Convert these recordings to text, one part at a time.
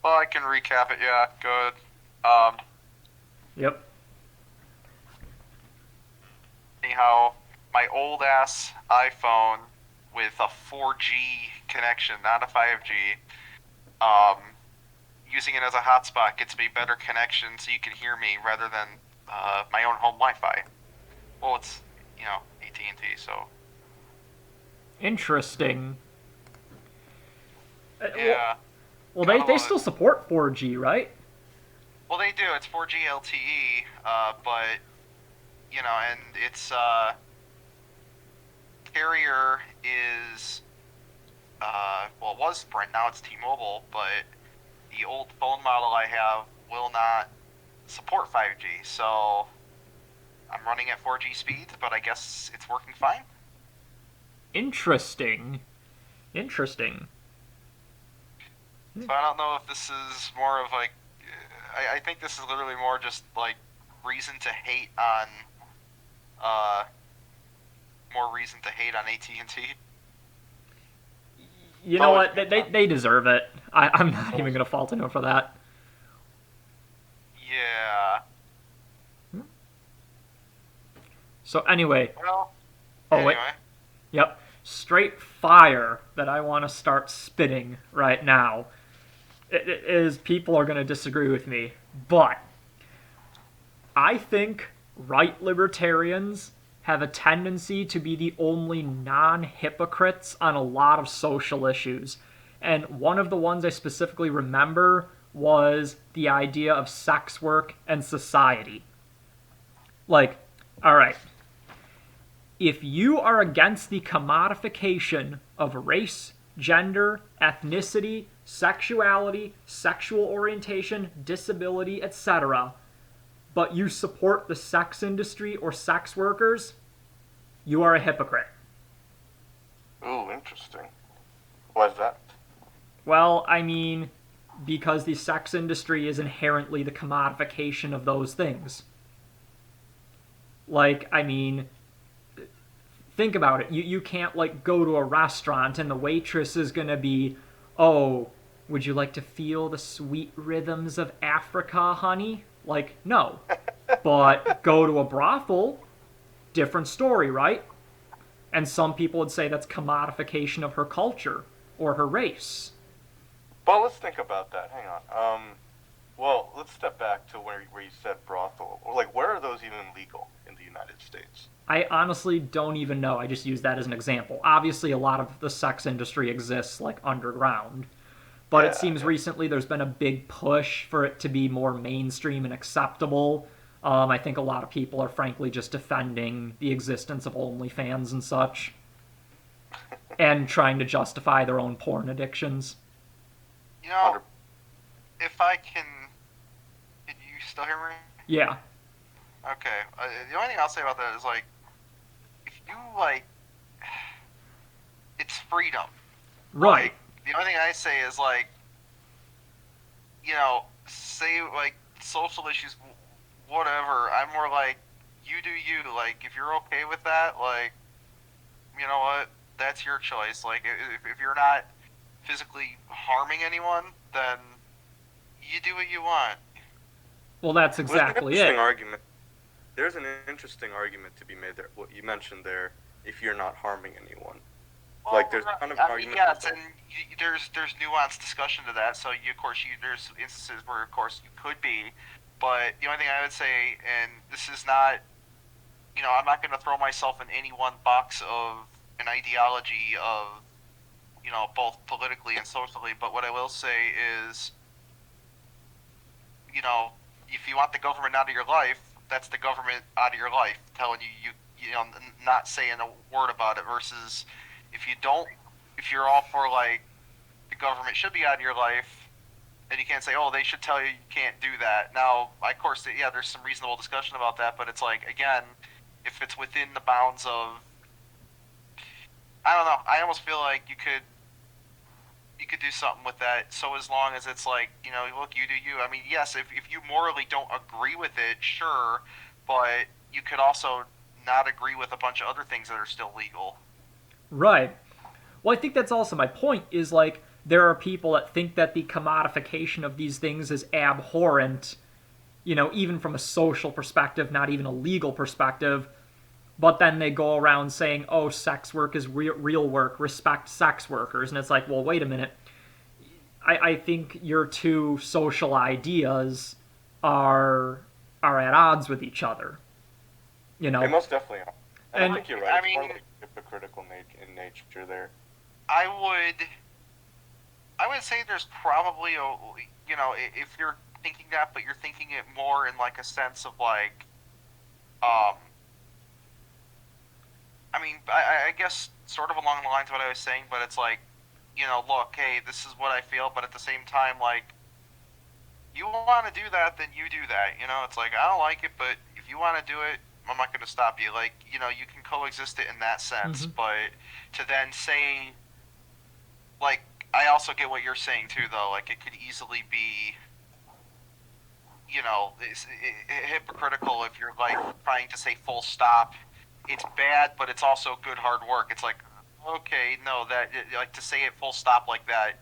Well, I can recap it. Yeah, good. Um, Yep. Anyhow, my old ass iPhone with a 4G connection, not a 5G. Um, Using it as a hotspot gets me better connection, so you can hear me rather than my own home Wi-Fi. Well, it's AT&T, so Interesting. Well, yeah, well, they gotta they love it. still support 4G, right? Well, they do. It's 4G LTE, but and its carrier is well, it was Sprint. Now it's T-Mobile, but the old phone model I have will not support 5G. So I'm running at 4G speeds, but I guess it's working fine. Interesting. Interesting. So I don't know if this is more of like, I think this is literally more just like reason to hate on, uh, more reason to hate on AT&T. You It's know always a what? good They time. they deserve it. I'm not even Always. gonna fault them for that. Yeah. So anyway, Well, oh wait, anyway. yep, straight fire that I want to start spitting right now. It is people are gonna disagree with me, but I think right libertarians have a tendency to be the only non hypocrites on a lot of social issues. And one of the ones I specifically remember was the idea of sex work and society. Like, all right, if you are against the commodification of race, gender, ethnicity, sexuality, sexual orientation, disability, etc., but you support the sex industry or sex workers, you are a hypocrite. Ooh, interesting. Why is that? Well, I mean, because the sex industry is inherently the commodification of those things. Like, I mean, think about it. You can't, like, go to a restaurant and the waitress is going to be, oh, would you like to feel the sweet rhythms of Africa, honey? Like, no. But go to a brothel, different story, right? And some people would say that's commodification of her culture or her race. Well, let's think about that. Hang on. Well, let's step back to where you said brothel. Or like, where are those even legal in the United States? I honestly don't even know. I just use that as an example. Obviously, a lot of the sex industry exists like underground, but it Yeah, seems yeah. recently there's been a big push for it to be more mainstream and acceptable. I think a lot of people are frankly just defending the existence of OnlyFans and such, and trying to justify their own porn addictions. You know, 100. if I can you still hear me? Yeah, Okay. The only thing I'll say about that is like, if you like, it's freedom. right. Like, the only thing I say is like, say like social issues, whatever. I'm more like, you do you. Like, if you're okay with that, like, you know what? That's your choice. Like, if you're not physically harming anyone, then you do what you want. Well, that's Well, there's an exactly interesting it. argument. There's an interesting argument to be made there. What you mentioned there, if you're not harming anyone, like Well, there's kind of an I mean, argument yes, that's and like, there's nuanced discussion to that. So of course there's instances where of course you could be, but the only thing I would say, and this is not, I'm not going to throw myself in any one box of an ideology of both politically and socially. But what I will say is, you know, if you want the government out of your life, that's the government out of your life telling you not saying a word about it. Versus if you don't, if you're all for like the government should be out of your life, and you can't say, oh, they should tell you you can't do that. Now, of course, yeah, there's some reasonable discussion about that, but it's like again, if it's within the bounds of, I don't know, I almost feel like you could do something with that. So as long as it's like, look, you do you. I mean, yes, if you morally don't agree with it, sure, but you could also not agree with a bunch of other things that are still legal. Right. Well, I think that's also my point is like there are people that think that the commodification of these things is abhorrent, even from a social perspective, not even a legal perspective. But then they go around saying, oh, sex work is real work, respect sex workers. And it's like, well, wait a minute. I think your two social ideas are at odds with each other. You They know, most definitely are. And I and think you're right. I It's mean, more like hypocritical in nature there. I would I would say there's probably a if you're thinking that, but you're thinking it more in like a sense of like um I guess sort of along the lines of what I was saying, but it's like, look, hey, this is what I feel, but at the same time, like, you want to do that, then you do that. It's like, I don't like it, but if you want to do it, I'm not going to stop you. Like, you can coexist it in that sense, mm-hmm. but to then say, like, I also get what you're saying too, though. Like, it could easily be, hypocritical if you're like trying to say full stop. It's bad, but it's also good hard work. It's like, okay, no, that like to say it full stop like that,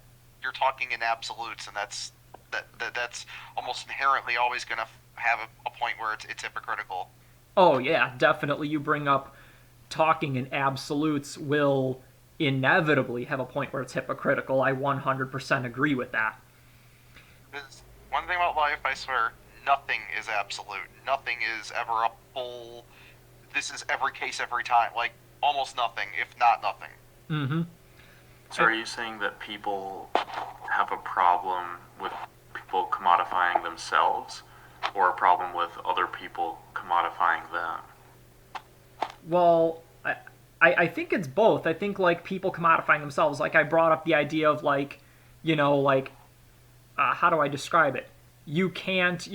you're talking in absolutes, and that's almost inherently always going to have a point where it's hypocritical. Oh, yeah, definitely. You bring up talking in absolutes will inevitably have a point where it's hypocritical. I 100% agree with that. Because one thing about life, I swear, nothing is absolute. Nothing is ever a full. This is every case every time. Like almost nothing, if not nothing. Mm-hmm. So are you saying that people have a problem with people commodifying themselves, or a problem with other people commodifying them? Well, I think it's both. I think like people commodifying themselves. Like I brought up the idea of like, like how do I describe it? You can't,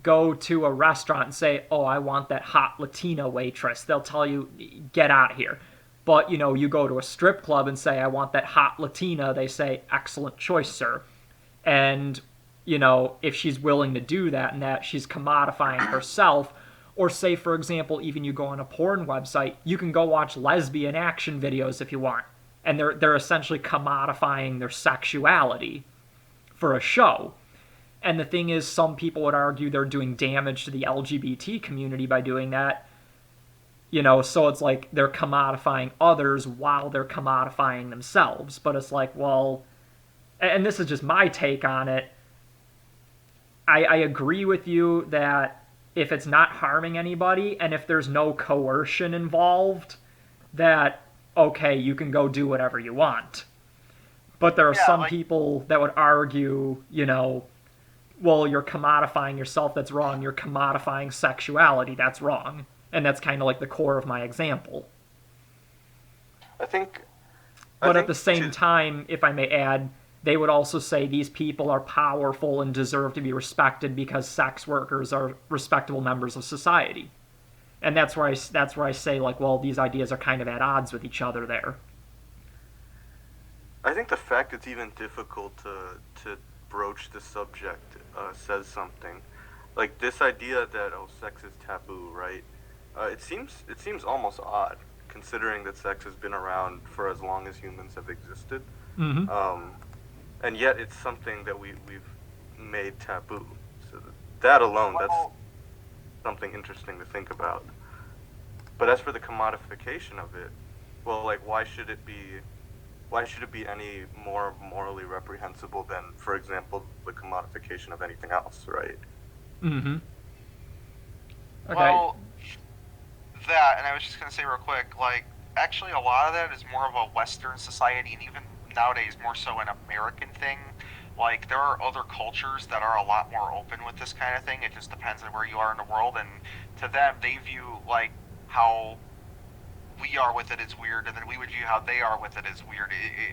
go to a restaurant and say, oh, I want that hot Latina waitress. They'll tell you, get out of here. But, you go to a strip club and say, I want that hot Latina. They say, excellent choice, sir. And, if she's willing to do that and that she's commodifying herself, or say, for example, even you go on a porn website, you can go watch lesbian action videos if you want. And they're essentially commodifying their sexuality for a show. And the thing is, some people would argue they're doing damage to the LGBT community by doing that. So it's like they're commodifying others while they're commodifying themselves. But it's like, well, and this is just my take on it. I agree with you that if it's not harming anybody and if there's no coercion involved, that, okay, you can go do whatever you want. But there are some people that would argue, well, you're commodifying yourself, that's wrong. You're commodifying sexuality, that's wrong. And that's kind of like the core of my example. But at the same time, if I may add, they would also say these people are powerful and deserve to be respected because sex workers are respectable members of society. And that's where I say, like, well, these ideas are kind of at odds with each other there. I think the fact it's even difficult to broach the subject says something. Like this idea that sex is taboo, right? It seems almost odd considering that sex has been around for as long as humans have existed. Mm-hmm. And yet it's something that we've made taboo. So that alone, that's something interesting to think about. But as for the commodification of it, well, like why should it be any more morally reprehensible than, for example, the commodification of anything else, right? Mm-hmm. Okay. Well, that, and I was just going to say real quick, like, actually a lot of that is more of a Western society, and even nowadays more so an American thing. Like, there are other cultures that are a lot more open with this kind of thing. It just depends on where you are in the world, and to them, they view, like, how we are with it as weird, and then we would view how they are with it as weird.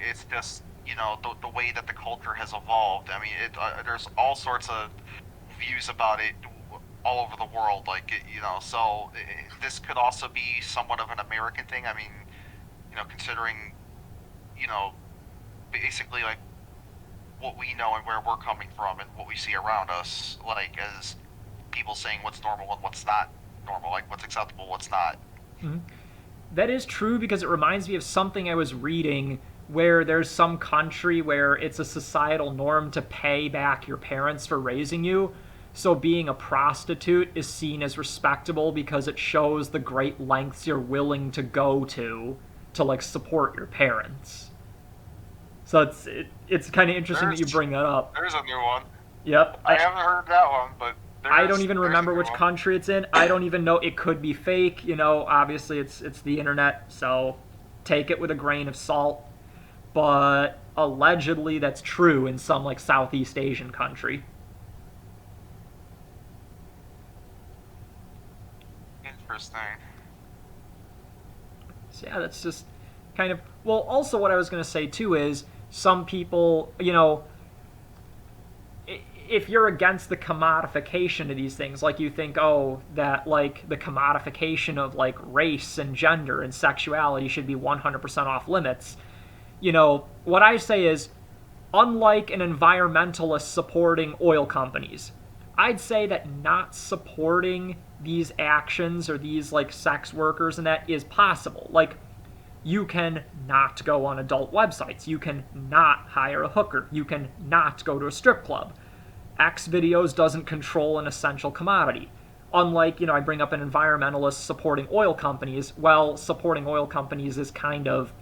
It's just, the way that the culture has evolved. I mean, there's all sorts of views about it all over the world, like, so this could also be somewhat of an American thing. I mean, considering, basically, like, what we know and where we're coming from and what we see around us, like, as people saying what's normal and what's not normal, like, what's acceptable, what's not. Mm-hmm. That is true because it reminds me of something I was reading where there's some country where it's a societal norm to pay back your parents for raising you. So being a prostitute is seen as respectable because it shows the great lengths you're willing to go to like support your parents. So it's kind of interesting that you bring that up. There's a new one. Yep. I haven't heard that one, but I don't even there's remember a new which one. country it's in. I don't even know. It could be fake. You know, obviously it's the internet, so take it with a grain of salt. But allegedly that's true in some like Southeast Asian country. Interesting. So yeah, that's just kind of well. Also, what I was going to say too is some people, you know, if you're against the commodification of these things, like you think, oh, that like the commodification of like race and gender and sexuality should be 100% off limits. You know, what I say is, unlike an environmentalist supporting oil companies, I'd say that not supporting these actions or these like sex workers and that is possible. Like, you can not go on adult websites. You can not hire a hooker. You can not go to a strip club. X videos doesn't control an essential commodity. Unlike, you know, I bring up an environmentalist supporting oil companies. Well, supporting oil companies is kind of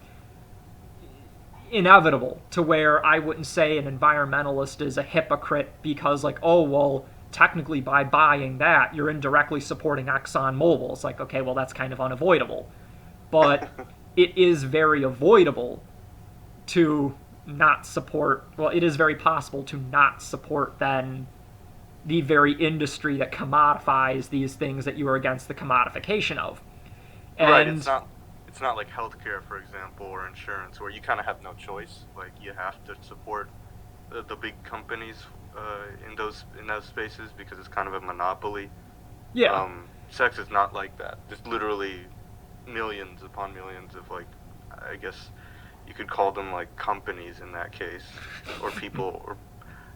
inevitable to where I wouldn't say an environmentalist is a hypocrite because, like, oh, well, technically by buying that, you're indirectly supporting ExxonMobil. It's like, okay, well, that's kind of unavoidable. But it is very avoidable to not support, well, it is very possible to not support then the very industry that commodifies these things that you are against the commodification of. And Right, it's not like healthcare, for example, or insurance, where you kind of have no choice. Like, you have to support the big companies in those spaces because it's kind of a monopoly. yeah, Sex is not like that. There's literally millions upon millions of, like, I guess you could call them like companies in that case, or people, or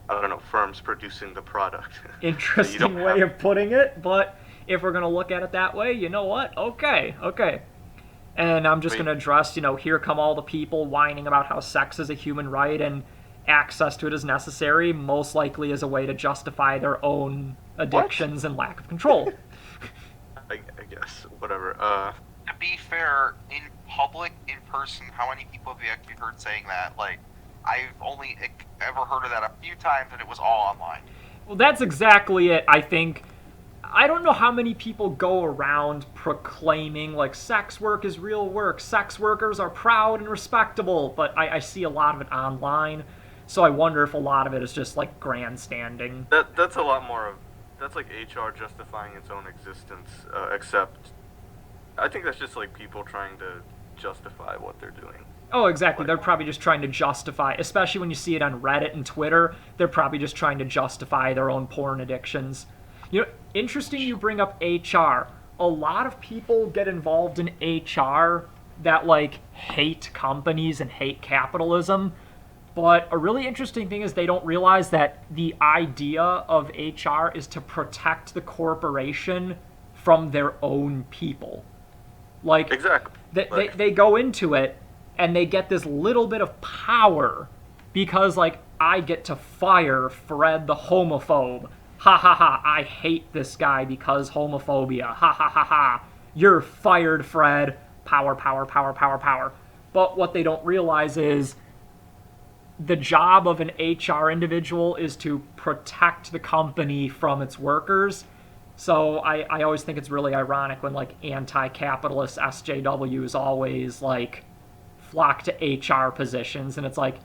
I don't know, firms producing the product. interesting way of putting it, but if we're going to look at it that way, you know what? Okay. And I'm just going to address, you know, here come all the people whining about how sex is a human right and access to it is necessary, most likely as a way to justify their own addictions and lack of control. I guess, whatever. To be fair, in public, in person, how many people have you actually heard saying that? Like, I've only ever heard of that a few times, and it was all online. Well, that's exactly it, I think. I don't know how many people go around proclaiming, like, sex work is real work, sex workers are proud and respectable, but I see a lot of it online, so I wonder if a lot of it is just, like, grandstanding. That's a lot more of, that's like HR justifying its own existence, except I think that's just like people trying to justify what they're doing. Oh, exactly. They're probably just trying to justify, especially when you see it on Reddit and Twitter, they're probably just trying to justify their own porn addictions. You know, interesting you bring up HR. A lot of people get involved in HR that, like, hate companies and hate capitalism. But a really interesting thing is they don't realize that the idea of HR is to protect the corporation from their own people. Like, Exactly. they go into it and they get this little bit of power because, like, I get to fire Fred the homophobe. Ha ha ha, I hate this guy because homophobia. Ha ha ha ha. You're fired, Fred. Power, power, power, power, power. But what they don't realize is the job of an HR individual is to protect the company from its workers. So I always think it's really ironic when, like, anti-capitalist SJWs always, like, flock to HR positions, and it's like,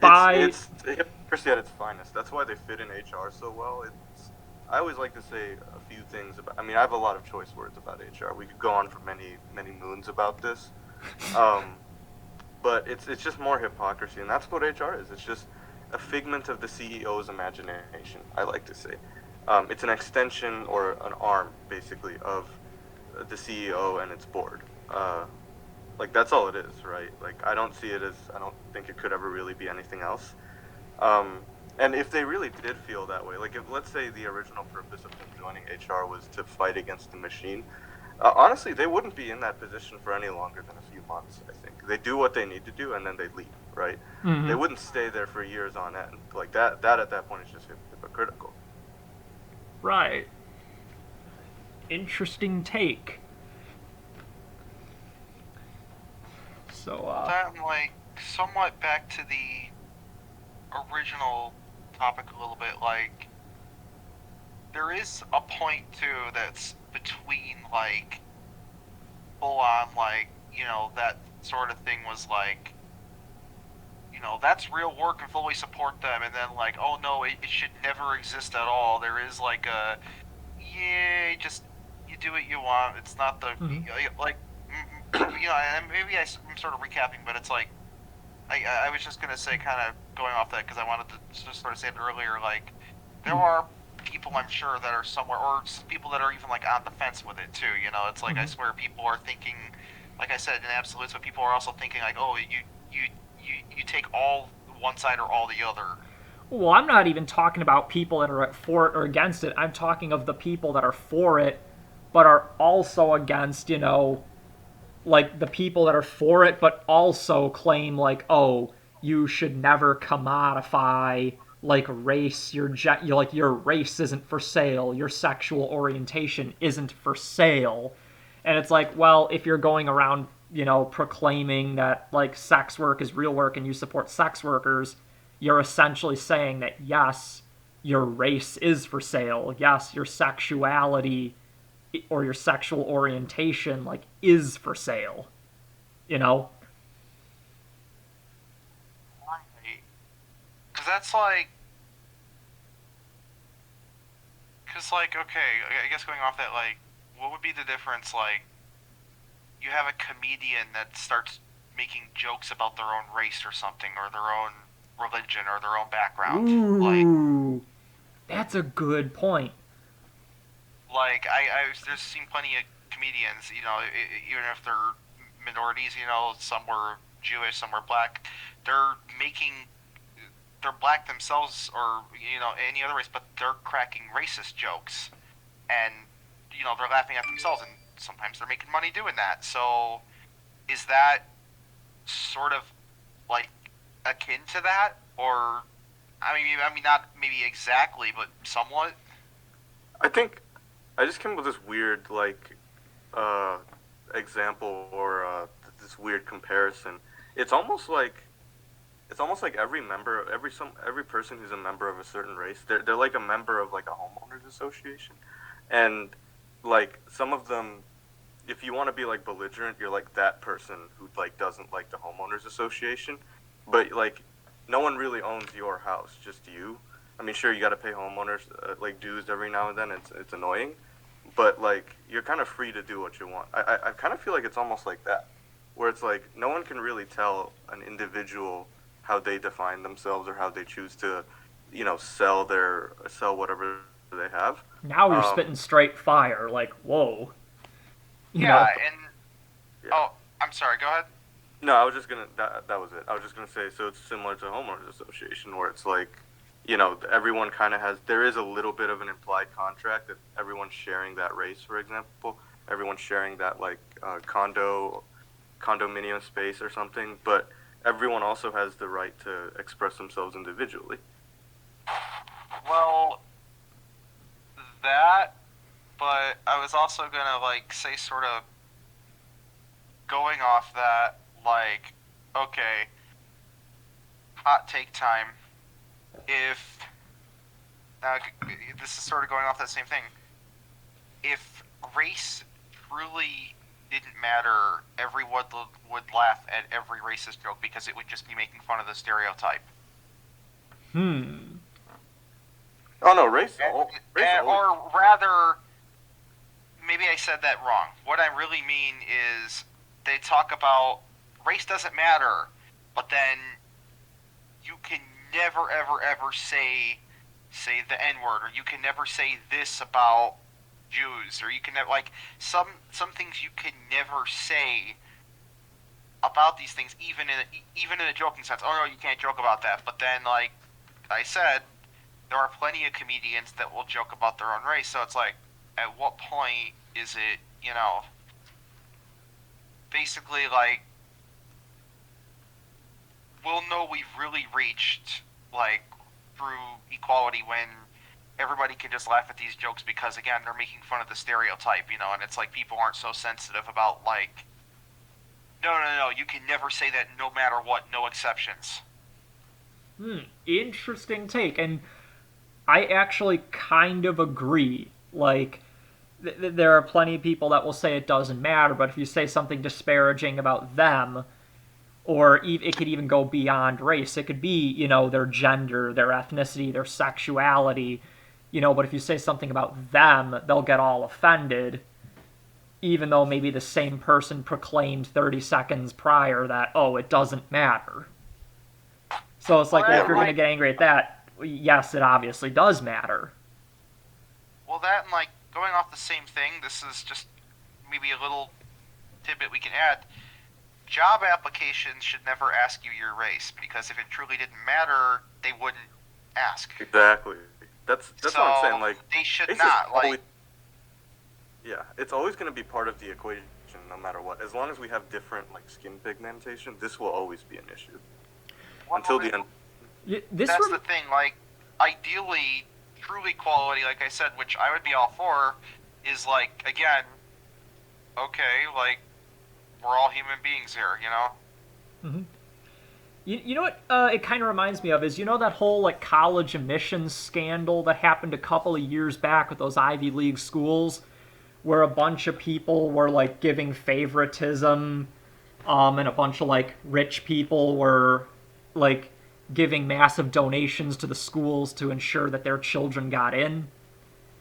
It's hypocrisy at its finest. That's why they fit in HR so well. I always like to say a few things about. I mean, I have a lot of choice words about HR. We could go on for many moons about this, but it's just more hypocrisy, and that's what HR is. It's just a figment of the CEO's imagination. I like to say, it's an extension or an arm, basically, of the CEO and its board. Like, that's all it is, right? Like, I don't think it could ever really be anything else. And if they really did feel that way, like, if, let's say, the original purpose of them joining HR was to fight against the machine, Honestly, they wouldn't be in that position for any longer than a few months. I think they do what they need to do, and then they leave. Right? They Hmm. wouldn't stay there for years on end. Like that. That at that point is just hypocritical. Right. Interesting take. So, Well, then, like, somewhat back to the original topic a little bit, like, there is a point, too, that's between, like, full on, like, that sort of thing was like, that's real work and fully support them, and then, like, oh no, it should never exist at all. There is, like, yeah, just, you do what you want. It's not the, mhm. like, and maybe I'm sort of recapping, but it's like, I was just gonna say, kind of going off that because I wanted to just sort of say it earlier. Like, there are people I'm sure that are somewhere, or people that are even like on the fence with it too. It's like I Mhm. swear people are thinking, like I said, in absolutes, but people are also thinking like, oh, you take all one side or all the other. Well, I'm not even talking about people that are for it or against it. I'm talking of the people that are for it, but are also against, like the people that are for it, but also claim, like, oh, you should never commodify like race. Like your race isn't for sale. Your sexual orientation isn't for sale. And it's like, well, if you're going around, proclaiming that like sex work is real work and you support sex workers, you're essentially saying that yes, your race is for sale. Yes, your sexuality or your sexual orientation like is for sale. You know? Right. Because that's like, because like, okay, I guess going off that, like, what would be the difference? Like, you have a comedian that starts making jokes about their own race or something, or their own religion, or their own background. Like, Ooh, that's a good point. I there's seen plenty of comedians, even if they're minorities, some were Jewish, some were black, they're making, they're black themselves, or any other race, but they're cracking racist jokes, and they're laughing at themselves, and sometimes they're making money doing that. So is that sort of like akin to that, or I mean, not maybe exactly, but somewhat. I think I just came up with this weird uh, example or this weird comparison. It's almost like it's almost like every person who's a member of a certain race, they're like a member of like a homeowners association, and like some of them, if you want to be like belligerent, you're like that person who like doesn't like the homeowners association, but like no one really owns your house, just you. I mean, sure, you got to pay homeowners like dues every now and then. It's annoying, but like you're kind of free to do what you want. I kind of feel like it's almost like that, where it's like no one can really tell an individual how they define themselves or how they choose to, sell whatever they have. Now you're Um, spitting straight fire. Like, whoa. You Yeah, know? and yeah. oh, I'm sorry. Go ahead. No, I was just gonna. That was it. I was just gonna say. So it's similar to homeowners association, where it's like, everyone kind of has. There is a little bit of an implied contract that everyone's sharing that race, for example. Everyone's sharing that like condominium space or something, but everyone also has the right to express themselves individually. Well, that, but I was also gonna like say, sort of going off that, like, okay, hot take time. If now this is sort of going off that same thing. If race truly didn't matter, everyone would laugh at every racist joke because it would just be making fun of the stereotype. Hmm. Oh no, race always. Or rather, maybe I said that wrong. What I really mean is they talk about race doesn't matter, but then you can never ever ever say the N word, or you can never say this about Jews, or you can never, like, some things you can never say about these things, even in a joking sense. Oh no, you can't joke about that. But then, like I said, there are plenty of comedians that will joke about their own race. So it's like, at what point is it, basically like we'll know we've really reached like through equality when everybody can just laugh at these jokes because again they're making fun of the stereotype, and it's like people aren't so sensitive about like no, you can never say that no matter what, no exceptions. Interesting take, and I actually kind of agree. Like, there are plenty of people that will say it doesn't matter, but if you say something disparaging about them, or it could even go beyond race, it could be, their gender, their ethnicity, their sexuality, but if you say something about them, they'll get all offended, even though maybe the same person proclaimed 30 seconds prior that, oh, it doesn't matter. So it's like, well, if you're going to get angry at that, yes, it obviously does matter. Well, that and like going off the same thing, this is just maybe a little tidbit we can add. Job applications should never ask you your race because if it truly didn't matter, they wouldn't ask. Exactly. That's so what I'm saying. Like they should not. Always, yeah, it's always going to be part of the equation, no matter what. As long as we have different like skin pigmentation, this will always be an issue until the end. That's the thing. Like, ideally, true equality, like I said, which I would be all for, is like again, okay, like we're all human beings here. Mm-hmm. You know what it kind of reminds me of is, that whole like college admissions scandal that happened a couple of years back with those Ivy League schools, where a bunch of people were like giving favoritism, and a bunch of like rich people were like giving massive donations to the schools to ensure that their children got in.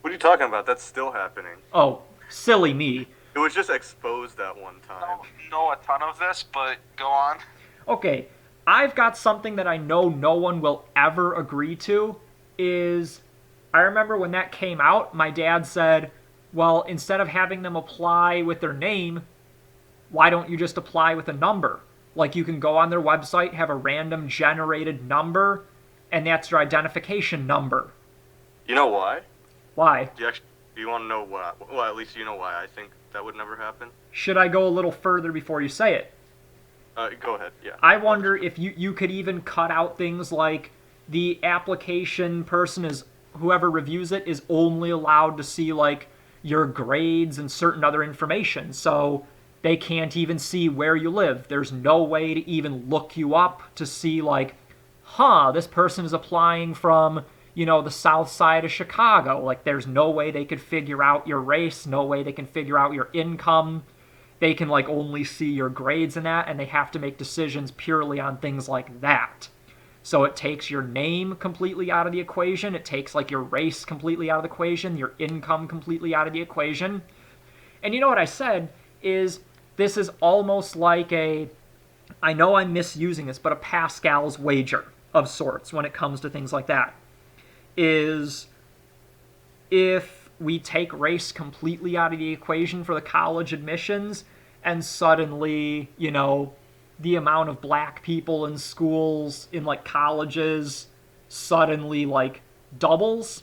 What are you talking about? That's still happening. Oh, silly me. It was just exposed that one time. I don't know a ton of this, but go on. Okay, I've got something that I know no one will ever agree to, is I remember when that came out, my dad said, well, instead of having them apply with their name, why don't you just apply with a number? Like, you can go on their website, have a random generated number, and that's your identification number. You know why? Why? Do you want to know why? Well, at least you know why I think that would never happen. Should I go a little further before you say it? Go ahead, yeah. I wonder if you could even cut out things like the application person is, whoever reviews it, is only allowed to see, like, your grades and certain other information. So they can't even see where you live. There's no way to even look you up to see, like, this person is applying from, the south side of Chicago. Like, there's no way they could figure out your race, no way they can figure out your income. They can, like, only see your grades and that, and they have to make decisions purely on things like that. So it takes your name completely out of the equation. It takes, like, your race completely out of the equation, your income completely out of the equation. And you know what I said is, this is almost like I know I'm misusing this, but a Pascal's wager of sorts when it comes to things like that. Is if we take race completely out of the equation for the college admissions, and suddenly, the amount of black people in schools, in, like, colleges, suddenly, like, doubles,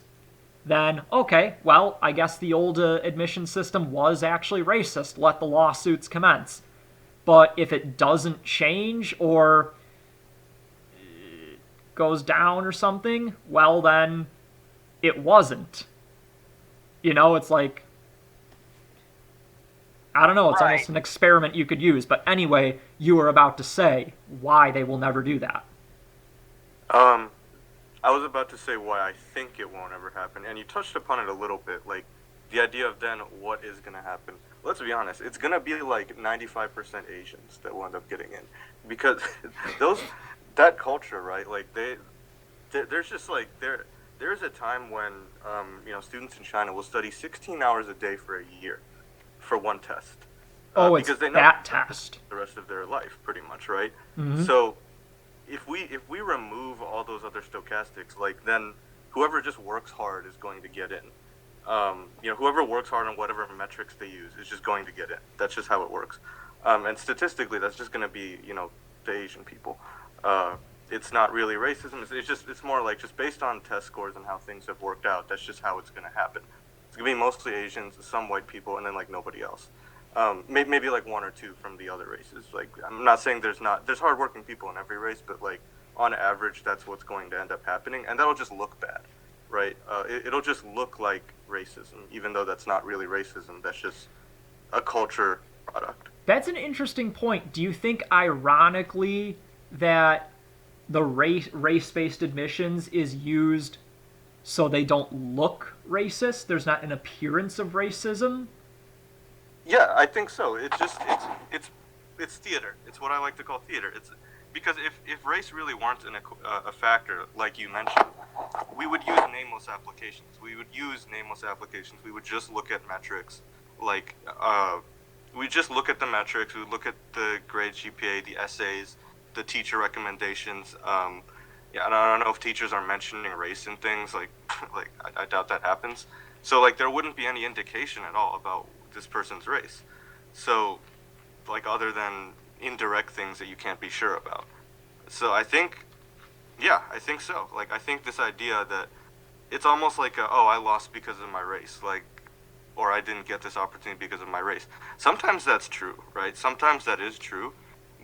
then, okay, well, I guess the old admission system was actually racist. Let the lawsuits commence. But if it doesn't change, or goes down or something, well, then it wasn't. It's like, I don't know, it's right. Almost an experiment you could use. But anyway, you were about to say why they will never do that. I was about to say why I think it won't ever happen, and you touched upon it a little bit, like, the idea of then what is going to happen. Let's be honest, it's going to be like 95% Asians that will end up getting in, because that culture, right, like, there's just, like, there's a time when, students in China will study 16 hours a day for a year for one test. It's because they know that test. The rest of their life, pretty much, right? Mm-hmm. So if we remove all those other stochastics, like, then whoever just works hard is going to get in. Whoever works hard on whatever metrics they use is just going to get in. That's just how it works. And statistically, that's just going to be, the Asian people. It's not really racism. It's more like just based on test scores and how things have worked out. That's just how it's going to happen. It's going to be mostly Asians, some white people, and then, like, nobody else. Maybe like one or two from the other races. Like, I'm not saying there's hardworking people in every race, but like on average, that's what's going to end up happening, and that'll just look bad, right? It'll just look like racism, even though that's not really racism. That's just a culture product. That's an interesting point. Do you think, ironically, that the race-based admissions is used so they don't look racist? There's not an appearance of racism? Yeah, I think so. It's theater. It's what I like to call theater. It's because if race really weren't a factor, like you mentioned, we would use nameless applications. We would just look at metrics, like we just look at the metrics. We would look at the grade, GPA, the essays, the teacher recommendations. Yeah, and I don't know if teachers are mentioning race in things like I doubt that happens. So like there wouldn't be any indication at all about this person's race. So like other than indirect things that you can't be sure about. So I think so. Like I think this idea that it's almost like I lost because of my race, like or I didn't get this opportunity because of my race. Sometimes that's true, right? Sometimes that is true.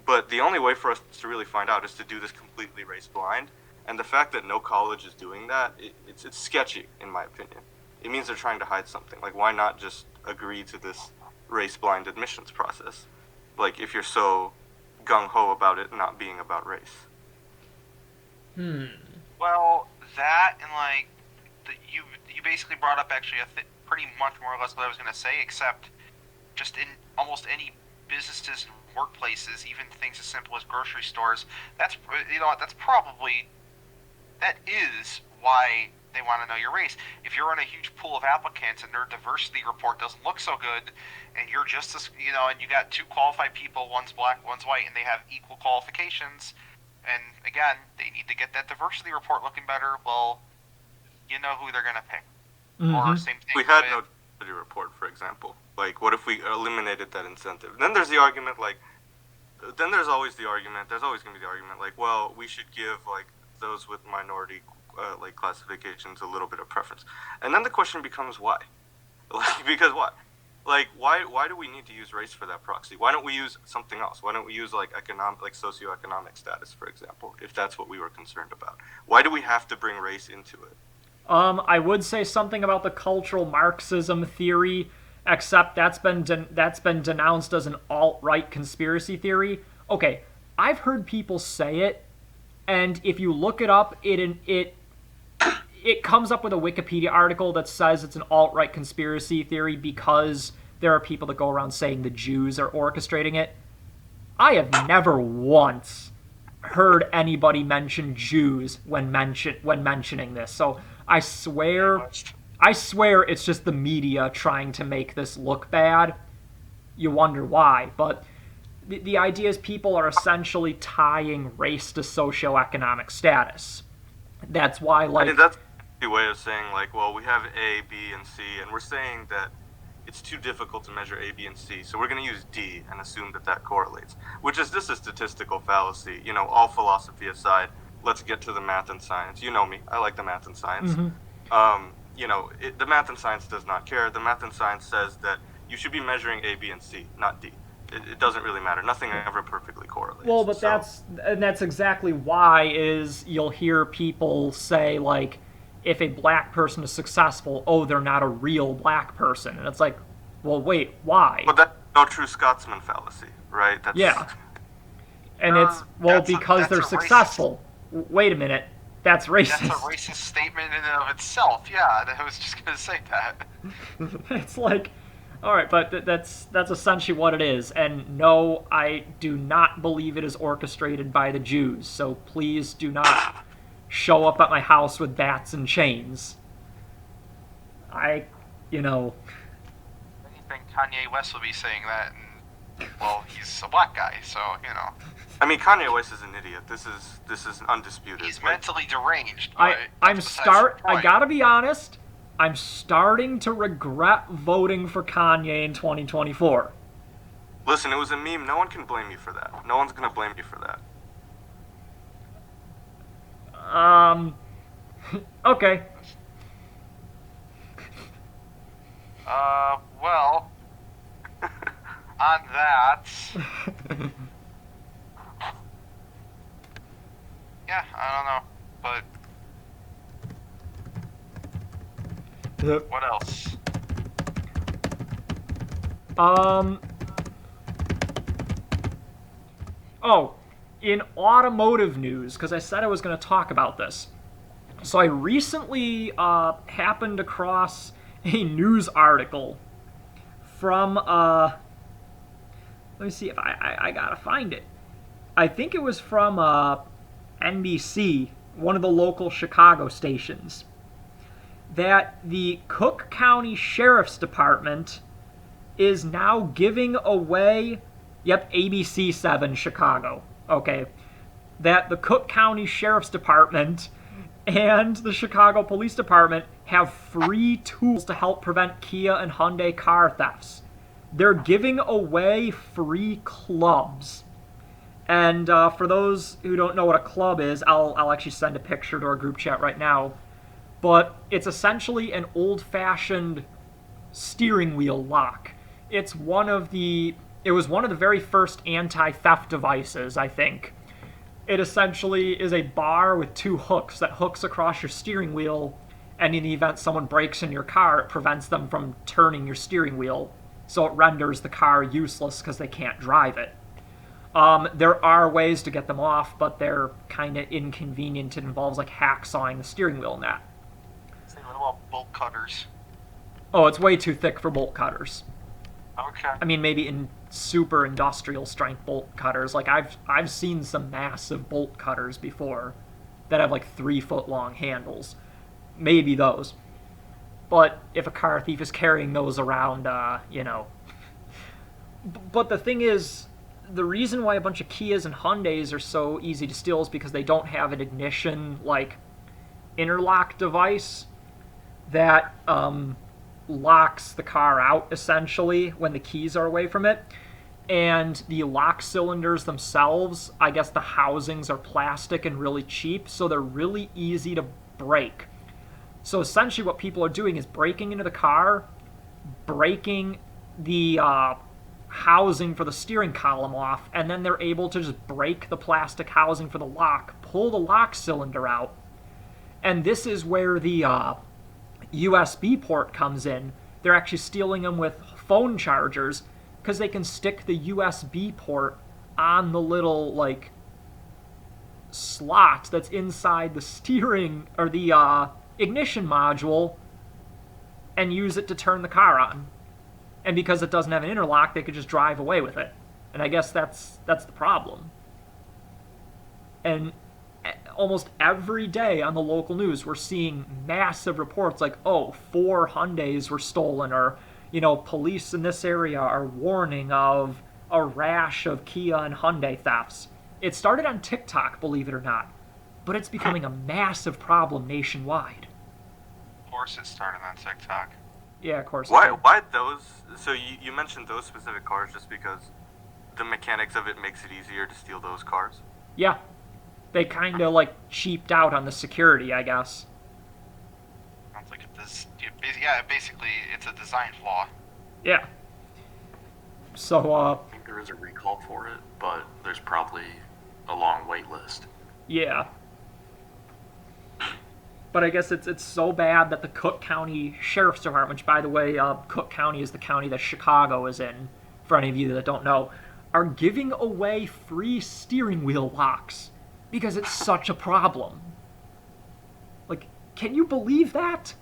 But the only way for us to really find out is to do this completely race blind. And the fact that no college is doing that, it's sketchy, in my opinion. It means they're trying to hide something. Like, why not just agree to this race blind admissions process? Like, if you're so gung-ho about it not being about race. Well, that and like you basically brought up actually pretty much more or less what I was going to say, except just in almost any businesses and workplaces, even things as simple as grocery stores. That's that is why they want to know your race. If you're in a huge pool of applicants and their diversity report doesn't look so good, and you're just as and you got two qualified people, one's black, one's white, and they have equal qualifications, and again, they need to get that diversity report looking better. Well, you know who they're gonna pick. Or same thing. We had no diversity report, for example. Like, what if we eliminated that incentive? Then there's the argument, like, then there's always the argument. There's always going to be the argument, like, well, we should give like those with minority like classifications a little bit of preference. And then the question becomes why? Like, because what? Like, why do we need to use race for that proxy? Why don't we use something else? Why don't we use like socioeconomic status, for example, if that's what we were concerned about? Why do we have to bring race into it? I would say something about the cultural Marxism theory, except that's been denounced as an alt-right conspiracy theory. Okay, I've heard people say it, and if you look it up, it comes up with a Wikipedia article that says it's an alt-right conspiracy theory because there are people that go around saying the Jews are orchestrating it. I have never once heard anybody mention Jews when mentioning this. So I swear it's just the media trying to make this look bad. You wonder why, but the idea is people are essentially tying race to socioeconomic status. That's why, like, I mean, that's a way of saying, like, well, we have A, B, and C, and we're saying that it's too difficult to measure A, B, and C, so we're going to use D and assume that correlates, which is just a statistical fallacy. All philosophy aside, let's get to the math and science. You know me, I like the math and science. The math and science does not care. The math and science says that you should be measuring A, B, and C, not D. It doesn't really matter. Nothing ever perfectly correlates. Well, but that's exactly why is you'll hear people say, like, if a black person is successful, oh, they're not a real black person. And it's like, well, wait, why? But that's no true Scotsman fallacy, right? Yeah. And it's, well, because they're successful. Wait a minute. That's racist. That's a racist statement in and of itself. Yeah, I was just going to say that. It's like, all right, but that's essentially what it is. And no, I do not believe it is orchestrated by the Jews. So please do not show up at my house with bats and chains. I think Kanye West will be saying that, and, well, he's a black guy, so, I mean, Kanye West is an idiot. This is undisputed. He's mentally deranged. I gotta be honest, I'm starting to regret voting for Kanye in 2024. Listen, it was a meme. No one can blame you for that. No one's gonna blame you for that. Okay. Well, On that, yeah, I don't know, but Yep. what else? Oh, in automotive news, because I said I was going to talk about this. So I recently happened across a news article from, let me see if I gotta find it. I think it was from NBC, one of the local Chicago stations, that the Cook County Sheriff's Department is now giving away, yep, ABC 7 Chicago, okay, that the Cook County Sheriff's Department and the Chicago Police Department have free tools to help prevent Kia and Hyundai car thefts. They're giving away free clubs. And for those who don't know what a club is, I'll actually send a picture to our group chat right now. But it's essentially an old-fashioned steering wheel lock. It was one of the very first anti-theft devices, I think. It essentially is a bar with two hooks that hooks across your steering wheel, and in the event someone breaks in your car, it prevents them from turning your steering wheel, so it renders the car useless because they can't drive it. There are ways to get them off, but they're kind of inconvenient. It involves like hacksawing the steering wheel and that. Say, what about bolt cutters? Oh, it's way too thick for bolt cutters. Okay. I mean, maybe in super industrial strength bolt cutters. Like I've seen some massive bolt cutters before that have like 3-foot long handles. Maybe those. But if a car thief is carrying those around, you know. But the thing is, the reason why a bunch of Kias and Hyundais are so easy to steal is because they don't have an ignition like interlock device that locks the car out essentially when the keys are away from it. And the lock cylinders themselves, I guess the housings are plastic and really cheap, so they're really easy to break. So essentially what people are doing is breaking into the car, breaking the housing for the steering column off, and then they're able to just break the plastic housing for the lock, pull the lock cylinder out. And this is where the USB port comes in. They're actually stealing them with phone chargers because they can stick the USB port on the little like slot that's inside the steering or the ignition module and use it to turn the car on. And because it doesn't have an interlock, they could just drive away with it. And I guess that's the problem. And almost every day on the local news, we're seeing massive reports like, oh, 4 Hyundais were stolen, or, you know, police in this area are warning of a rash of Kia and Hyundai thefts. It started on TikTok, believe it or not, but it's becoming a massive problem nationwide. Of course it started on TikTok. Yeah, of course. Why those? So you mentioned those specific cars just because the mechanics of it makes it easier to steal those cars? Yeah. They kind of like cheaped out on the security, I guess. Sounds like yeah, basically it's a design flaw. Yeah. So, I think there is a recall for it, but there's probably a long wait list. yeah. But I guess it's so bad that the Cook County Sheriff's Department, which, by the way, Cook County is the county that Chicago is in, for any of you that don't know, are giving away free steering wheel locks because it's such a problem. Like, can you believe that?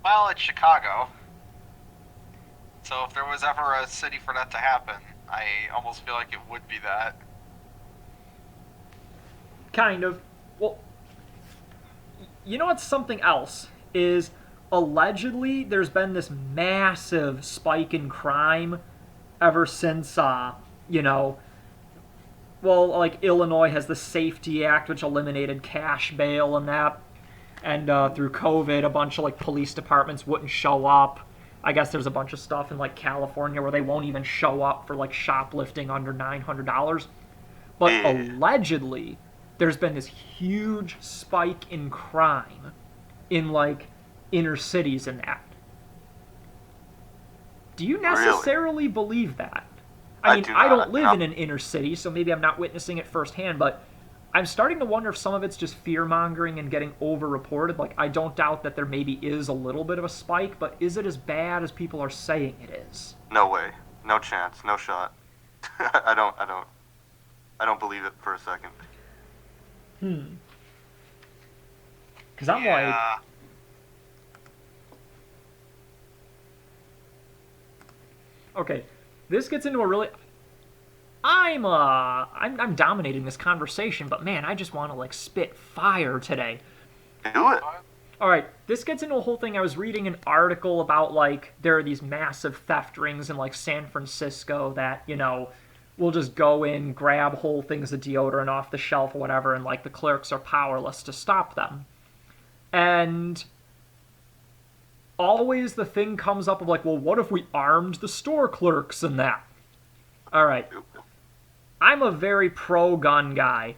Well, it's Chicago. So if there was ever a city for that to happen, I almost feel like it would be that. Kind of. Well, you know what's something else? Is allegedly there's been this massive spike in crime ever since, you know, well, like Illinois has the Safety Act, which eliminated cash bail and that. And through COVID, a bunch of like police departments wouldn't show up. I guess there's a bunch of stuff in like California where they won't even show up for like shoplifting under $900. But allegedly, there's been this huge spike in crime in like inner cities and that. Do you Really? necessarily believe that? I mean, do I not. don't live in an inner city, so maybe I'm not witnessing it firsthand, but I'm starting to wonder if some of it's just fear-mongering and getting over-reported. Like, I don't doubt that there maybe is a little bit of a spike, but is it as bad as people are saying it is? No way. No chance. No shot. I don't believe it for a second. Because I'm like, Yeah. okay, this gets into a really... I'm dominating this conversation, but man, I just want to, like, spit fire today. Do it. Alright, this gets into a whole thing. I was reading an article about, like, there are these massive theft rings in, like, San Francisco that, you know, will just go in, grab whole things of deodorant off the shelf or whatever, and, like, the clerks are powerless to stop them. And always the thing comes up of, like, well, what if we armed the store clerks and that? Alright, I'm a very pro-gun guy.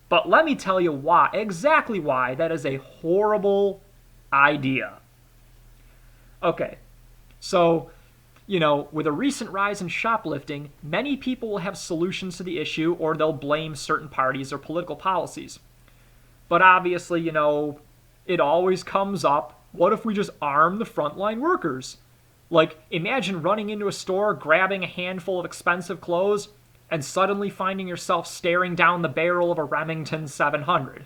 But let me tell you why, exactly why, that is a horrible idea. Okay, so, you know, with a recent rise in shoplifting, many people will have solutions to the issue, or they'll blame certain parties or political policies. But obviously, you know, it always comes up, what if we just arm the frontline workers? Like, imagine running into a store, grabbing a handful of expensive clothes, and suddenly finding yourself staring down the barrel of a Remington 700.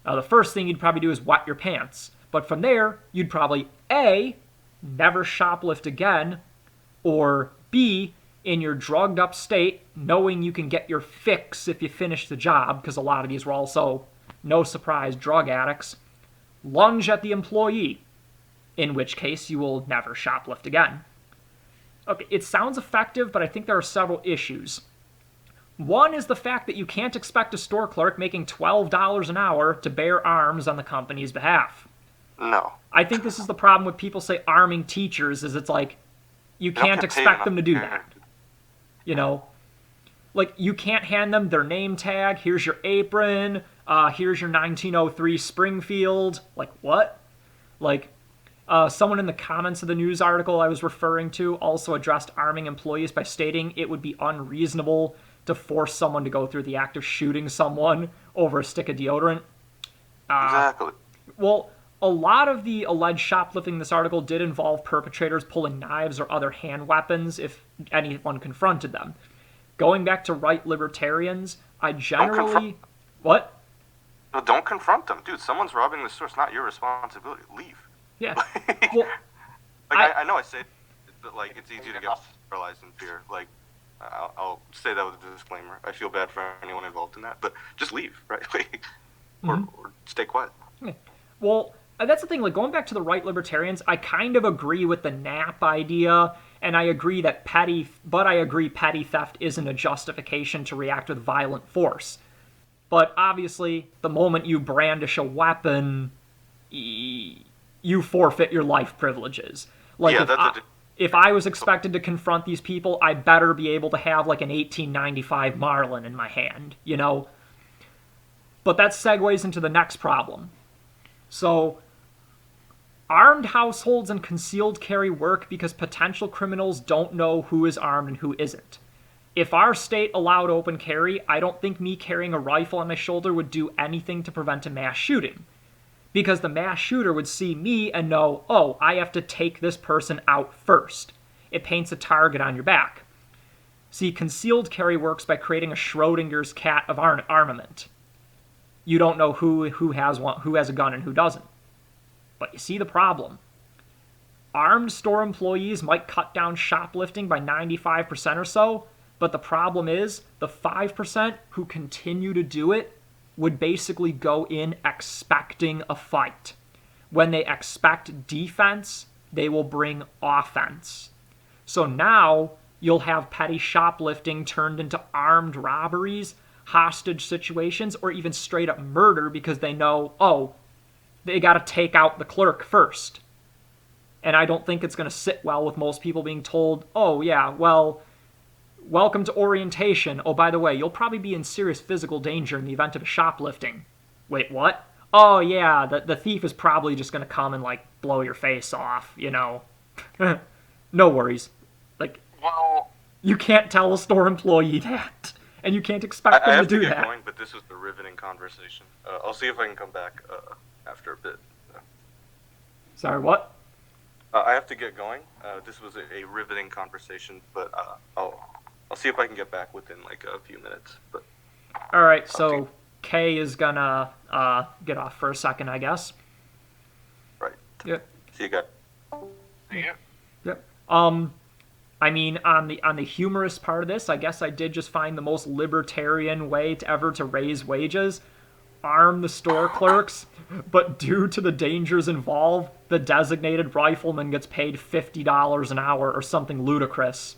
Now, the first thing you'd probably do is wet your pants. But from there, you'd probably A, never shoplift again, or B, in your drugged up state, knowing you can get your fix if you finish the job, because a lot of these were also, no surprise, drug addicts, lunge at the employee, in which case you will never shoplift again. Okay, it sounds effective, but I think there are several issues. One is the fact that you can't expect a store clerk making $12 an hour to bear arms on the company's behalf. No. I think this is the problem with people say arming teachers, is it's like, you can't expect them to do that. You know? Like, you can't hand them their name tag, here's your apron, here's your 1903 Springfield. Like, what? Like, someone in the comments of the news article I was referring to also addressed arming employees by stating it would be unreasonable to force someone to go through the act of shooting someone over a stick of deodorant. Exactly. Well, a lot of the alleged shoplifting in this article did involve perpetrators pulling knives or other hand weapons if anyone confronted them. Going back to right libertarians, I generally... What? No, don't confront them. Dude, someone's robbing the store. It's not your responsibility. Leave. Yeah. Well, I know I say that, like, it's easy to get paralyzed in fear. Like, I'll say that with a disclaimer. I feel bad for anyone involved in that, but just leave, right? Or stay quiet. Well, that's the thing. Like, going back to the right libertarians, I kind of agree with the nap idea, and I agree that petty theft isn't a justification to react with violent force. But obviously, the moment you brandish a weapon, you forfeit your life privileges. Like, yeah, if I was expected to confront these people, I better be able to have, like, an 1895 Marlin in my hand, you know? But that segues into the next problem. So, armed households and concealed carry work because potential criminals don't know who is armed and who isn't. If our state allowed open carry, I don't think me carrying a rifle on my shoulder would do anything to prevent a mass shooting. Because the mass shooter would see me and know, oh, I have to take this person out first. It paints a target on your back. See, concealed carry works by creating a Schrodinger's cat of armament. You don't know who has a gun and who doesn't. But you see the problem. Armed store employees might cut down shoplifting by 95% or so, but the problem is the 5% who continue to do it would basically go in expecting a fight. When they expect defense, they will bring offense. So now you'll have petty shoplifting turned into armed robberies, hostage situations, or even straight up murder because they know, oh, they got to take out the clerk first. And I don't think it's going to sit well with most people being told, oh yeah, well, welcome to orientation. Oh, by the way, you'll probably be in serious physical danger in the event of a shoplifting. Wait, what? Oh, yeah, the thief is probably just going to come and, like, blow your face off, you know. No worries. Like, Well, you can't tell a store employee that, and you can't I, expect I them to have to do get that. going, but this was a riveting conversation. I'll see if I can come back after a bit. Sorry, what? I have to get going. This was a riveting conversation, but I'll see if I can get back within like a few minutes. But All right, talk to you. so Kay is gonna get off for a second, I guess. Right. Yep. See you guys. yeah. Yep. I mean, on the humorous part of this, I guess I did just find the most libertarian way to ever to raise wages. Arm the store clerks, but due to the dangers involved, the designated rifleman gets paid $50 an hour or something ludicrous.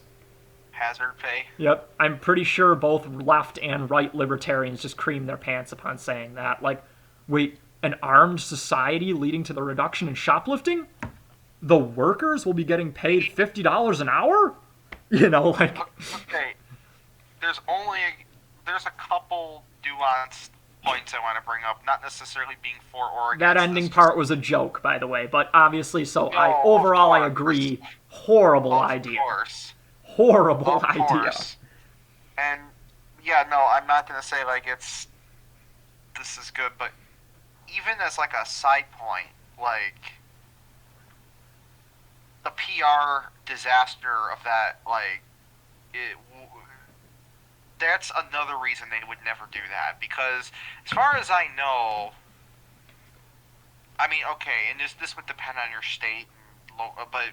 Hazard pay. Yep, I'm pretty sure both left and right libertarians just cream their pants upon saying that. Like, wait, an armed society leading to the reduction in shoplifting? The workers will be getting paid $50 an hour? You know, like... Okay, there's a couple nuanced points I want to bring up, not necessarily being for or against. That ending this. part was a joke, by the way, but obviously, so No, I overall of I course. agree. Horrible Of idea. course. Horrible Of idea. course. And yeah, no, I'm not gonna say like this is good, but even as like a side point, like the PR disaster of that, like that's another reason they would never do that, because as far as I know, I mean, okay, and this would depend on your state, but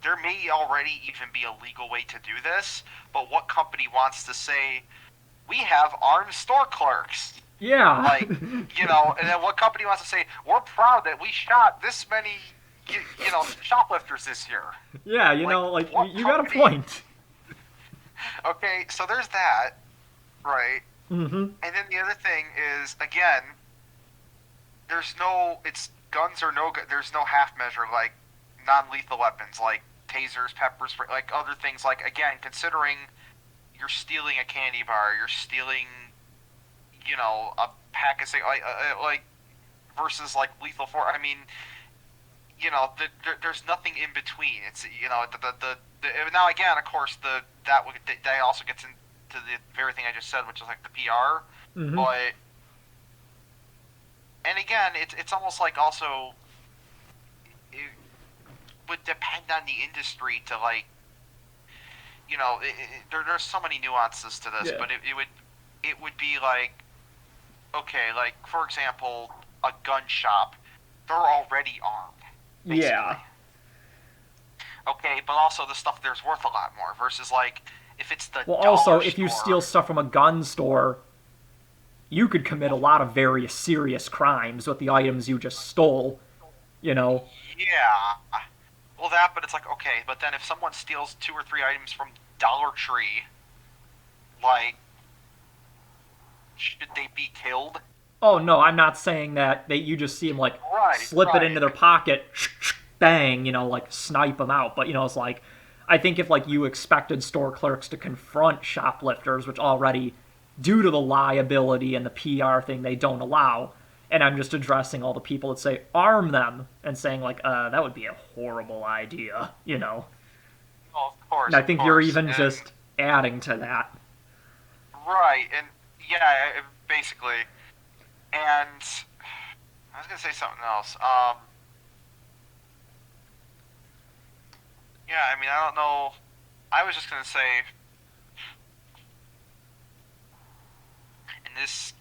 there may already even be a legal way to do this, but what company wants to say, we have armed store clerks? Yeah. Like, you know, and then what company wants to say, we're proud that we shot this many, you know, shoplifters this year? Yeah, you know, like, what you got a company- point. Okay, so there's that, right? Mm-hmm. And then the other thing is, again, it's guns or no, there's no half measure, like non-lethal weapons, like tasers, pepper spray, like other things, like, again, considering you're stealing a candy bar, you're stealing, you know, a pack of like versus like lethal force. I mean, you know, there's nothing in between. It's, you know, the now again, of course, that also gets into the very thing I just said, which is like the PR. Mm-hmm. But and again, it's almost like also it would depend on the industry to, like, you know, there's so many nuances to this, Yeah. but it would be like, okay, like for example, a gun shop, they're already armed. Basically. Yeah. Okay, but also the stuff there's worth a lot more versus like if it's the Well, dollar also, if you store- steal stuff from a gun store, you could commit a lot of very serious crimes with the items you just stole, you know? Yeah. Well, that, but it's like, okay, but then if someone steals 2 or 3 items from Dollar Tree, like, should they be killed? Oh, no, I'm not saying that you just see them, like, Right, slip right. it into their pocket, bang, you know, like, snipe them out. But, you know, it's like, I think if, like, you expected store clerks to confront shoplifters, which already, due to the liability and the PR thing, they don't allow, and I'm just addressing all the people that say, arm them, and saying, like, that would be a horrible idea, you know? Well, of course. And I think of you're course, even and- just adding to that. Right, and yeah, basically. And I was gonna say something else. Yeah, I mean, I don't know. I was just gonna say, and this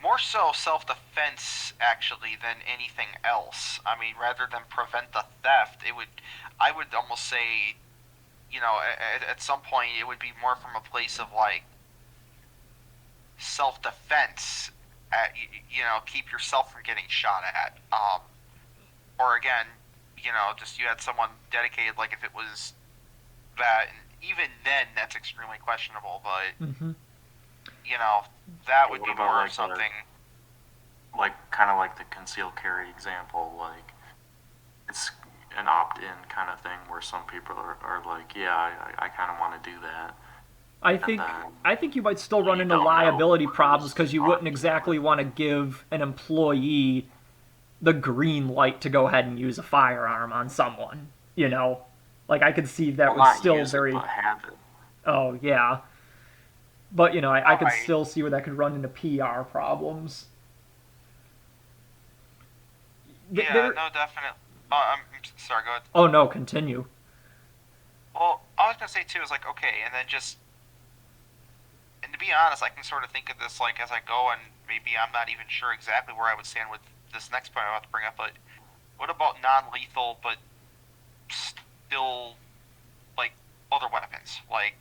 more so self-defense actually than anything else. I mean, rather than prevent the theft, I would almost say, you know, at some point it would be more from a place of like self-defense. You know, keep yourself from getting shot at. Or again, you know, just you had someone dedicated, like if it was that, and even then that's extremely questionable, but Mm-hmm. you know, that would What be about, more like, of something. Like, kind of like the concealed carry example, like, it's an opt-in kind of thing where some people are like, yeah, I kind of want to do that. I then think you might still run you into don't know liability who's problems because you wouldn't armed or exactly not. want to give an employee the green light to go ahead and use a firearm on someone, you know? Like I could see that Well, was not still use it, very. but have it. Oh yeah, but I could Right. still see where that could run into PR problems. Yeah, There. no, definitely. I'm sorry, go ahead. Oh no, continue. Well, I was gonna say too is like okay, and then just and to be honest, I can sort of think of this like as I go, and maybe I'm not even sure exactly where I would stand with this next point I'm about to bring up. But what about non-lethal, but still like other weapons, like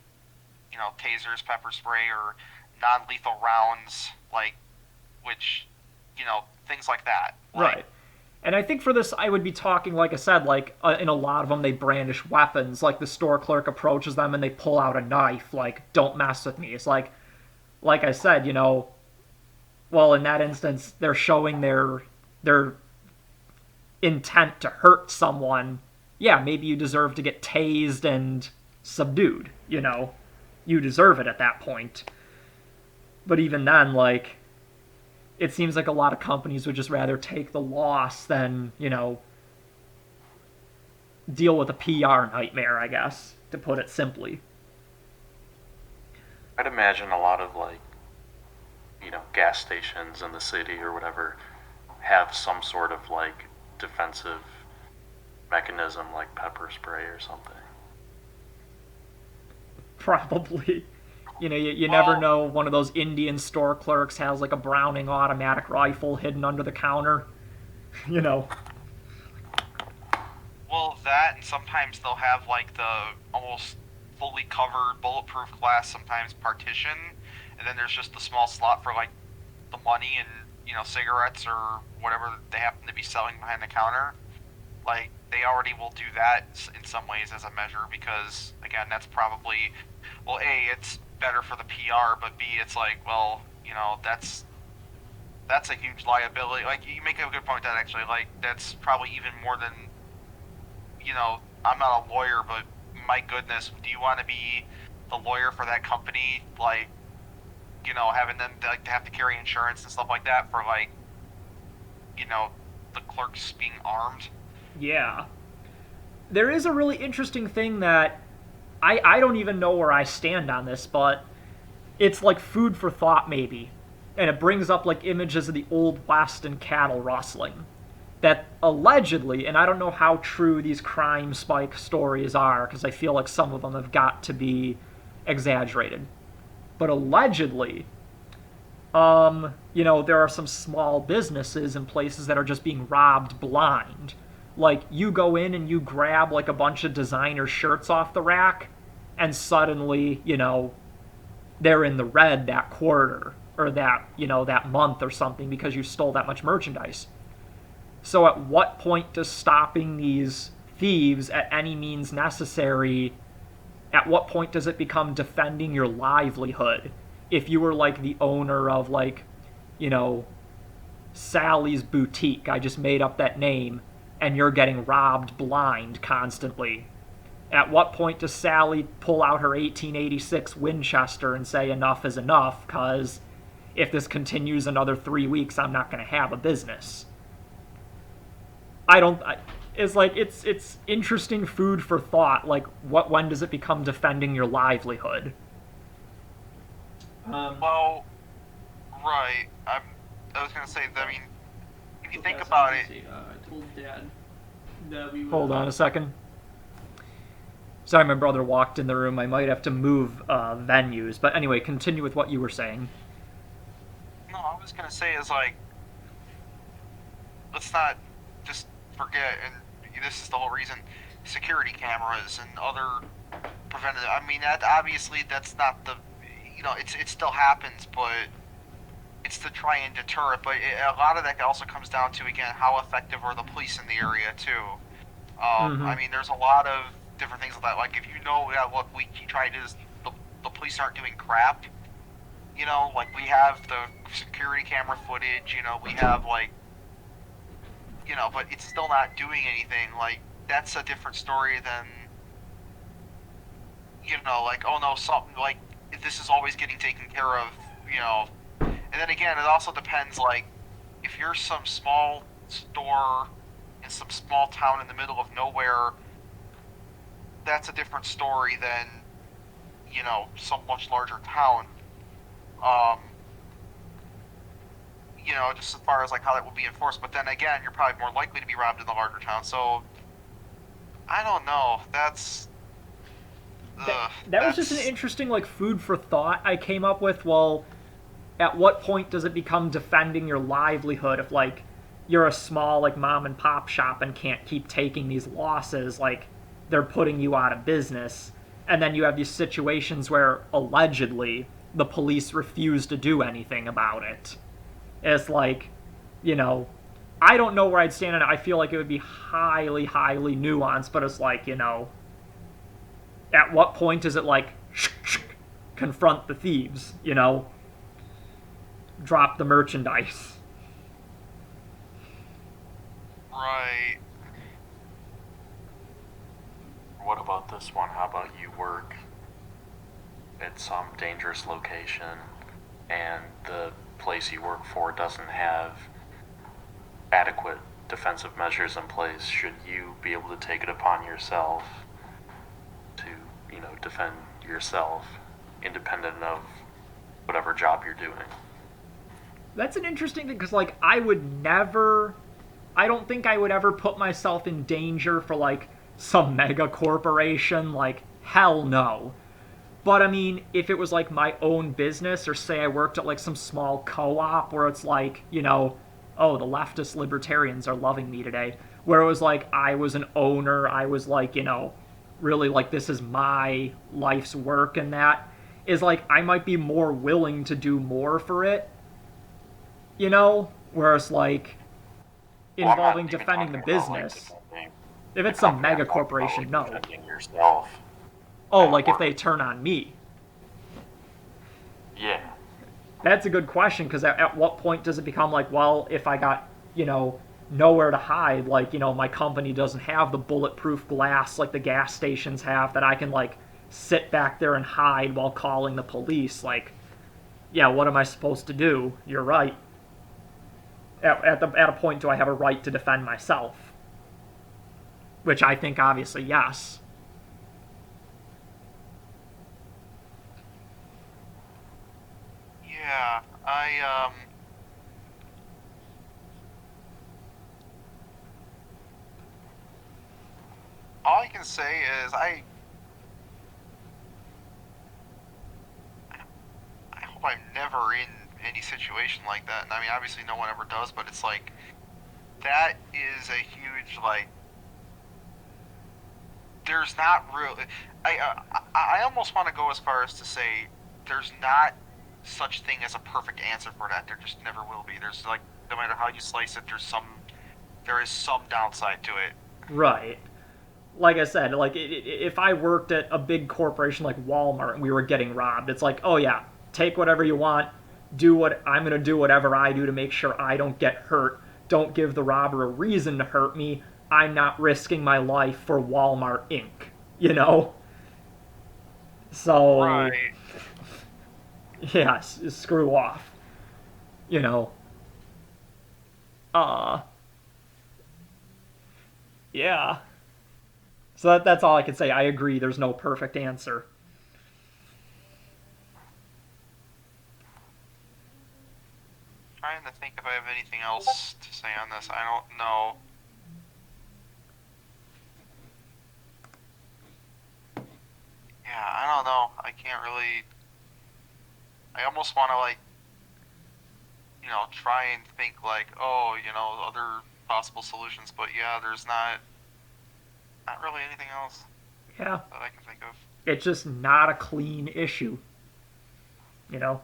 tasers, pepper spray, or non-lethal rounds, like which things like that, like Right. And I think for this, I would be talking, like I said, like in a lot of them, they brandish weapons. Like the store clerk approaches them and they pull out a knife. Like, don't mess with me. It's like I said, well, in that instance, they're showing their intent to hurt someone. Yeah, maybe you deserve to get tased and subdued. You deserve it at that point. But even then, like, it seems like a lot of companies would just rather take the loss than, deal with a PR nightmare, I guess, to put it simply. I'd imagine a lot of gas stations in the city or whatever have some sort of defensive mechanism like pepper spray or something. Probably. You never well, know. One of those Indian store clerks has like a Browning automatic rifle hidden under the counter. you know. well that, and sometimes they'll have like the almost fully covered bulletproof glass, sometimes partition, and then there's just the small slot for like the money and cigarettes or whatever they happen to be selling behind the counter. Like they already will do that in some ways as a measure because again that's probably, well, a, it's better for the PR, but b, it's like, well, that's a huge liability. Like you make a good point that actually like that's probably even more than, I'm not a lawyer, but my goodness, do you want to be the lawyer for that company, like, having them like to have to carry insurance and stuff like that for like, you know the clerks being armed. Yeah. There is a really interesting thing that I don't even know where I stand on this, but it's like food for thought, maybe. And it brings up like images of the Old West and cattle rustling. That allegedly, and I don't know how true these crime spike stories are, because I feel like some of them have got to be exaggerated. But allegedly, there are some small businesses and places that are just being robbed blind. Like, you go in and you grab, like, a bunch of designer shirts off the rack, and suddenly, they're in the red that quarter, or that month or something because you stole that much merchandise. So at what point does stopping these thieves at any means necessary, at what point does it become defending your livelihood? If you were like the owner of like, you know, Sally's Boutique, I just made up that name, and you're getting robbed blind constantly. At what point does Sally pull out her 1886 Winchester and say enough is enough, because if this continues another 3 weeks, I'm not going to have a business? I don't. It's like it's interesting food for thought. Like, when does it become defending your livelihood? Well, right. I was gonna say. I mean, if you think about it, I told Dad that we would. Hold on a second. Sorry, my brother walked in the room. I might have to move venues, but anyway, continue with what you were saying. no, I was gonna say is like, let's not just forget, and this is the whole reason, security cameras and other preventative. I mean, obviously that's not the, it still happens, but it's to try and deter it. But a lot of that also comes down to, again, how effective are the police in the area too. I mean, there's a lot of different things like that. Like if yeah, look, we try to, the police aren't doing crap. Like we have the security camera footage. We have like, but it's still not doing anything. Like that's a different story than, like, oh no, something like this is always getting taken care of. And then again, it also depends. Like if you're some small store in some small town in the middle of nowhere, that's a different story than, some much larger town. Um, just as far as like how that will be enforced. But then again, you're probably more likely to be robbed in the larger town. So I don't know. That was just an interesting like food for thought I came up with. Well, at what point does it become defending your livelihood if like you're a small like mom and pop shop and can't keep taking these losses, like they're putting you out of business, and then you have these situations where allegedly the police refuse to do anything about it. It's like, you know, I don't know where I'd stand on it. I feel like it would be highly, highly nuanced, but it's like, at what point is it like, confront the thieves, drop the merchandise? Right. What about this one? How about you work at some dangerous location and the place you work for doesn't have adequate defensive measures in place? Should you be able to take it upon yourself to, defend yourself independent of whatever job you're doing? That's an interesting thing because, like, I don't think I would ever put myself in danger for, like, some mega corporation. Like, hell no. But, I mean, if it was, like, my own business, or say I worked at, like, some small co-op where it's like, oh, the leftist libertarians are loving me today. Where it was like, I was an owner, I was like, really like, this is my life's work, and that is like, I might be more willing to do more for it. Whereas, like, involving defending the business. If it's some mega corporation, no. Defending yourself. Oh, like if they turn on me. Yeah. That's a good question, because at what point does it become like, well, if I got, nowhere to hide, like, my company doesn't have the bulletproof glass like the gas stations have that I can, like, sit back there and hide while calling the police. Like, yeah, what am I supposed to do? You're right. At a point, do I have a right to defend myself? Which I think, obviously, yes. Yeah, all I can say is I hope I'm never in any situation like that. And I mean, obviously no one ever does, but it's like, that is a huge, like, there's not really, I almost want to go as far as to say there's not such thing as a perfect answer for that. There just never will be. There's like, no matter how you slice it, there is some downside to it. Right. Like I said, like, if I worked at a big corporation like Walmart and we were getting robbed, it's like, oh yeah, take whatever you want, I'm going to do whatever I do to make sure I don't get hurt. Don't give the robber a reason to hurt me. I'm not risking my life for Walmart Inc., So, Right. yeah, screw off. Yeah. So that's all I can say. I agree, there's no perfect answer. Trying to think if I have anything else to say on this. I don't know. Yeah, I don't know. I can't really. I almost want to, like, try and think like, oh, other possible solutions. But yeah, there's not really anything else Yeah. that I can think of. It's just not a clean issue. Right.